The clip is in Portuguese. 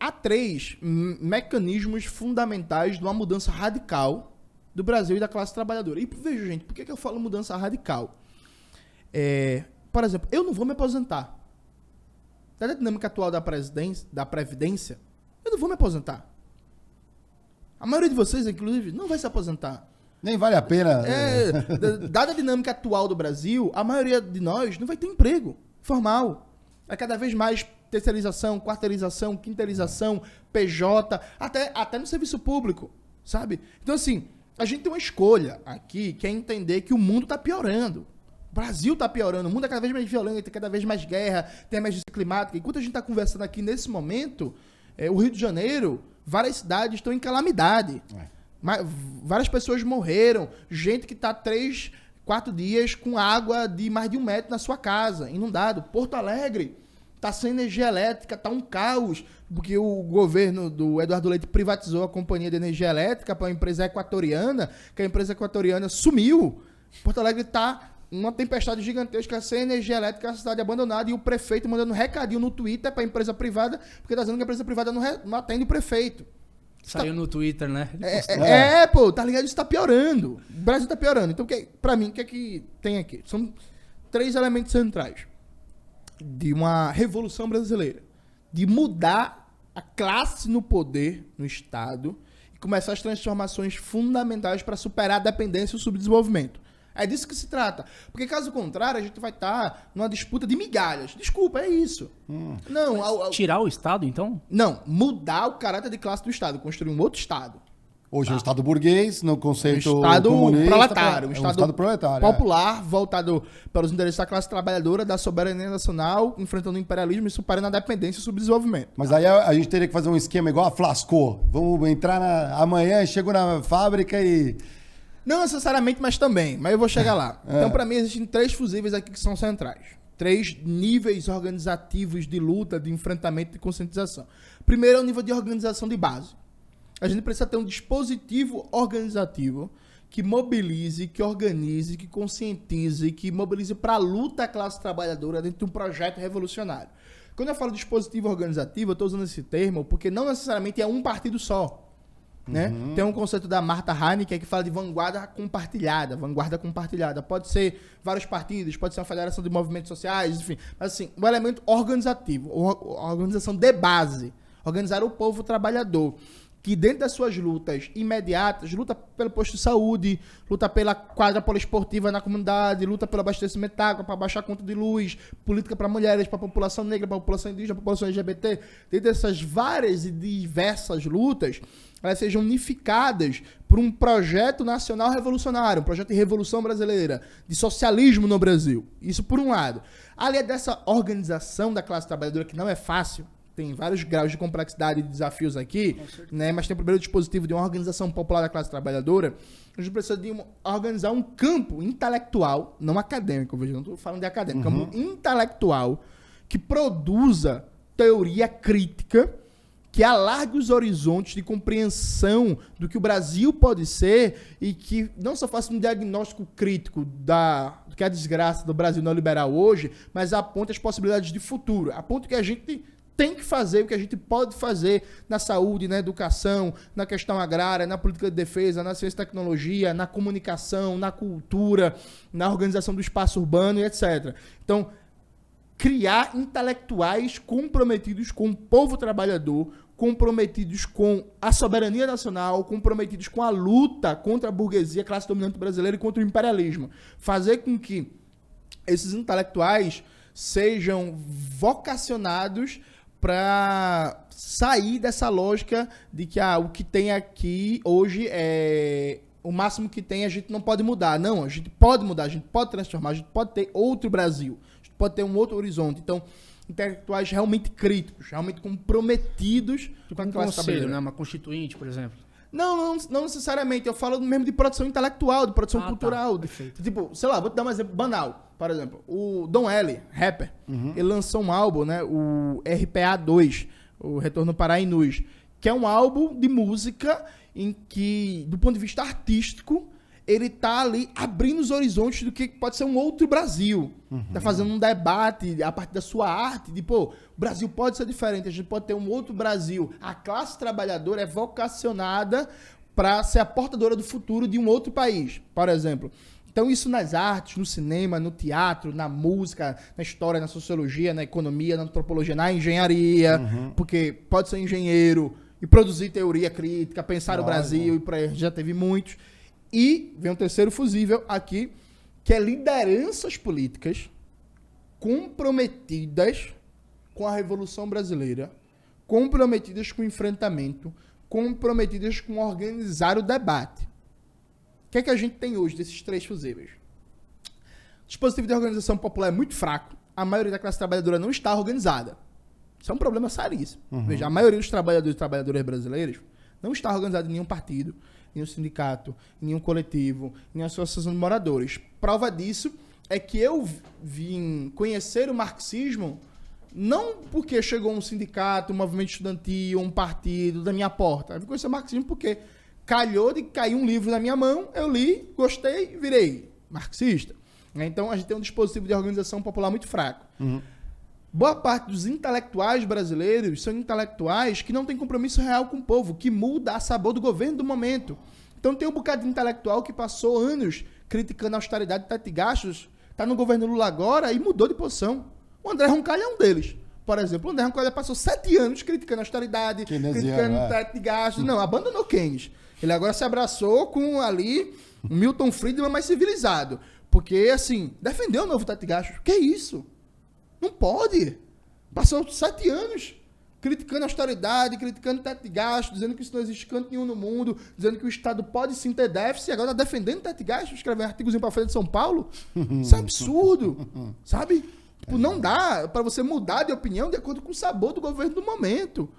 há três mecanismos fundamentais de uma mudança radical do Brasil e da classe trabalhadora. E veja, gente, por que eu falo mudança radical? Por exemplo, eu não vou me aposentar. Da dinâmica atual da Previdência, eu não vou me aposentar. A maioria de vocês, inclusive, não vai se aposentar. Nem vale a pena. Dada a dinâmica atual do Brasil, a maioria de nós não vai ter emprego formal. É cada vez mais terceirização, quarteirização, quinteirização, PJ, até no serviço público, sabe? Então, assim, a gente tem uma escolha aqui, que é entender que o mundo está piorando. O Brasil está piorando, o mundo é cada vez mais violento, tem cada vez mais guerra, tem emergência climática. Enquanto a gente está conversando aqui nesse momento, o Rio de Janeiro, várias cidades estão em calamidade. Várias pessoas morreram, gente que está 3, 4 dias com água de mais de 1 metro na sua casa, inundado. Porto Alegre está sem energia elétrica, está um caos, porque o governo do Eduardo Leite privatizou a companhia de energia elétrica para uma empresa equatoriana, que a empresa equatoriana sumiu. Porto Alegre está uma tempestade gigantesca, sem energia elétrica, a cidade abandonada, e o prefeito mandando um recadinho no Twitter para a empresa privada, porque está dizendo que a empresa privada não atende o prefeito. Saiu no Twitter, né? Pô, tá ligado? Isso tá piorando. O Brasil tá piorando. Então, pra mim, o que é que tem aqui? São 3 elementos centrais de uma revolução brasileira. De mudar a classe no poder, no Estado, e começar as transformações fundamentais para superar a dependência e o subdesenvolvimento. É disso que se trata. Porque, caso contrário, a gente vai estar numa disputa de migalhas. Desculpa, é isso. Não, tirar o Estado, então? Não, mudar o caráter de classe do Estado, construir um outro Estado. Hoje é o Estado burguês, no conceito Estado comunista. Proletário. Um Estado proletário. Popular, voltado para os interesses da classe trabalhadora, da soberania nacional, enfrentando o imperialismo e superando a dependência e o subdesenvolvimento. Mas aí a gente teria que fazer um esquema igual a Flascou. Vamos entrar amanhã, chego na fábrica e... Não necessariamente, mas também. Mas eu vou chegar lá. Então, para mim, existem 3 fusíveis aqui que são centrais. 3 níveis organizativos de luta, de enfrentamento e conscientização. Primeiro é o nível de organização de base. A gente precisa ter um dispositivo organizativo que mobilize, que organize, que conscientize, que mobilize para a luta à classe trabalhadora dentro de um projeto revolucionário. Quando eu falo dispositivo organizativo, eu estou usando esse termo porque não necessariamente é um partido só. Né? Tem um conceito da Martha Heineken que fala de vanguarda compartilhada. Pode ser vários partidos, pode ser uma federação de movimentos sociais, enfim. Mas assim, o elemento organizativo, organização de base, organizar o povo trabalhador, que dentro das suas lutas imediatas, luta pelo posto de saúde, luta pela quadra poliesportiva na comunidade, luta pelo abastecimento de água, para baixar a conta de luz, política para mulheres, para a população negra, para a população indígena, para a população LGBT, dentro dessas várias e diversas lutas, elas sejam unificadas por um projeto nacional revolucionário, um projeto de revolução brasileira, de socialismo no Brasil. Isso por um lado. Além dessa organização da classe trabalhadora, que não é fácil, tem vários graus de complexidade e desafios aqui, né? Mas tem o primeiro dispositivo de uma organização popular da classe trabalhadora. A gente precisa de organizar um campo intelectual, não acadêmico, veja, não estou falando de acadêmico, campo intelectual que produza teoria crítica, que alargue os horizontes de compreensão do que o Brasil pode ser e que não só faça um diagnóstico crítico do que é a desgraça do Brasil neoliberal hoje, mas aponte as possibilidades de futuro, aponte o que a gente tem que fazer, o que a gente pode fazer na saúde, na educação, na questão agrária, na política de defesa, na ciência e tecnologia, na comunicação, na cultura, na organização do espaço urbano e etc. Então, criar intelectuais comprometidos com o povo trabalhador, comprometidos com a soberania nacional, comprometidos com a luta contra a burguesia, a classe dominante brasileira e contra o imperialismo. Fazer com que esses intelectuais sejam vocacionados para sair dessa lógica de que o que tem aqui hoje é o máximo que tem, a gente não pode mudar. Não, a gente pode mudar, a gente pode transformar, a gente pode ter outro Brasil, a gente pode ter um outro horizonte. Então, intelectuais realmente críticos, realmente comprometidos com a classe trabalhadora, né? Uma constituinte, por exemplo. Não necessariamente. Eu falo mesmo de produção intelectual, de produção cultural. Tá. Tipo, sei lá, vou te dar um exemplo banal. Por exemplo, o Dom L, rapper, ele lançou um álbum, né? O RPA 2, o Retorno para Inus, que é um álbum de música em que, do ponto de vista artístico, ele tá ali abrindo os horizontes do que pode ser um outro Brasil. Tá fazendo um debate a partir da sua arte, de, pô, o Brasil pode ser diferente, a gente pode ter um outro Brasil. A classe trabalhadora é vocacionada para ser a portadora do futuro de um outro país, por exemplo. Então isso nas artes, no cinema, no teatro, na música, na história, na sociologia, na economia, na antropologia, na engenharia, porque pode ser engenheiro e produzir teoria crítica, pensar o Brasil, e por aí já teve muitos. E vem um terceiro fusível aqui, que é lideranças políticas comprometidas com a Revolução Brasileira, comprometidas com o enfrentamento, comprometidas com organizar o debate. O que é que a gente tem hoje desses três fusíveis? O dispositivo de organização popular é muito fraco, a maioria da classe trabalhadora não está organizada. Isso é um problema seríssimo. Veja, a maioria dos trabalhadores e trabalhadoras brasileiros não está organizada em nenhum partido, nenhum sindicato, nenhum coletivo, nenhuma associação de moradores. Prova disso é que eu vim conhecer o marxismo não porque chegou um sindicato, um movimento estudantil, um partido da minha porta. Eu vim conhecer o marxismo porque calhou de cair um livro na minha mão, eu li, gostei e virei marxista. Então a gente tem um dispositivo de organização popular muito fraco. Boa parte dos intelectuais brasileiros são intelectuais que não têm compromisso real com o povo, que muda a sabor do governo do momento. Então tem um bocado de intelectual que passou anos criticando a austeridade e teto de gastos, está no governo Lula agora e mudou de posição. O André Roncalha é um deles. Por exemplo, o André Roncalha passou 7 anos criticando a austeridade, criticando o teto de gastos. Não, abandonou Keynes. Ele agora se abraçou com ali um Milton Friedman mais civilizado. Porque, assim, defendeu o novo teto de gastos. Que isso? Não pode. Passou 7 anos criticando a austeridade, criticando o teto de gastos, dizendo que isso não existe canto nenhum no mundo, dizendo que o Estado pode sim ter déficit, e agora está defendendo o teto de gastos, escrevendo artigozinho para a Folha de São Paulo. Isso é absurdo. Sabe? Tipo, não dá para você mudar de opinião de acordo com o sabor do governo do momento.